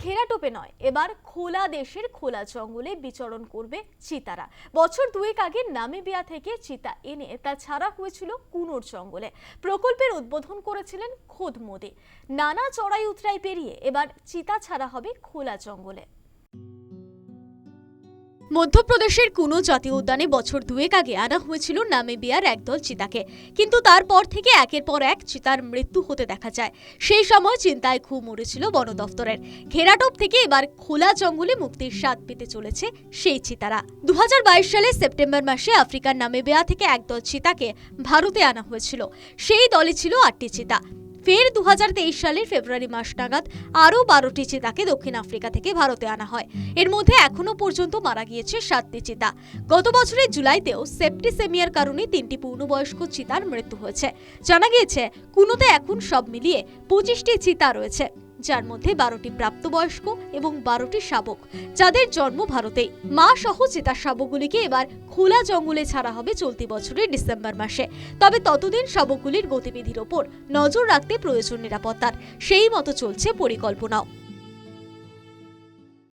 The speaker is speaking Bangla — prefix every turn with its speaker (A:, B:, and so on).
A: ঘেরাটোপে নয়, এবার খোলা দেশের খোলা জঙ্গলে বিচরণ করবে চিতারা। বছর দুয়েক আগে নামিবিয়া থেকে চিতা এনে তা ছাড়া হয়েছিল কুনোর জঙ্গলে। প্রকল্পের উদ্বোধন করেছিলেন খোদ মোদি। নানা চড়াই উতরাই পেরিয়ে এবার চিতা ছাড়া হবে খোলা জঙ্গলে। মধ্যপ্রদেশের কুনো জাতীয় উদ্যানে বছর দুয়েক আগে আনা হয়েছিল নামিবিয়ার একদল চিতাকে, কিন্তু তারপর থেকে একের পর এক চিতার মৃত্যু হতে দেখা যায়। সেই সময় চিন্তায় ঘুম উড়েছিল বন দফতরের। ঘেরাটোপ থেকে এবার খোলা জঙ্গলে মুক্তির স্বাদ পেতে চলেছে সেই চিতারা। 2022 সালে সেপ্টেম্বর মাসে আফ্রিকার নামিবিয়া থেকে একদল চিতাকে ভারতে আনা হয়েছিল। সেই দলে ছিল 8টি চিতা। ফের 2023 সালের ফেব্রুয়ারি মাস নাগাদ আরও 12টি চিতাকে দক্ষিণ আফ্রিকা থেকে ভারতে আনা হয়। এর মধ্যে এখনো পর্যন্ত মারা গিয়েছে 7টি চিতা। গত বছরের জুলাইতেও সেপ্টিসেমিয়ার কারণে 3টি পূর্ণবয়স্ক চিতার মৃত্যু হয়েছে। জানা গিয়েছে কুনোতে এখন সব মিলিয়ে 25টি চিতা রয়েছে, যার মধ্যে 12টি প্রাপ্তবয়স্ক এবং 12টি শাবক, যাদের জন্ম ভারতেই। মা সহ চিতার শাবকগুলিকে এবার খোলা জঙ্গলে ছাড়া হবে চলতি বছরের ডিসেম্বর মাসে। তবে ততদিন শাবকগুলির গতিবিধির ওপর নজর রাখতে প্রয়োজন নিরাপত্তার। সেই মতো চলছে পরিকল্পনাও।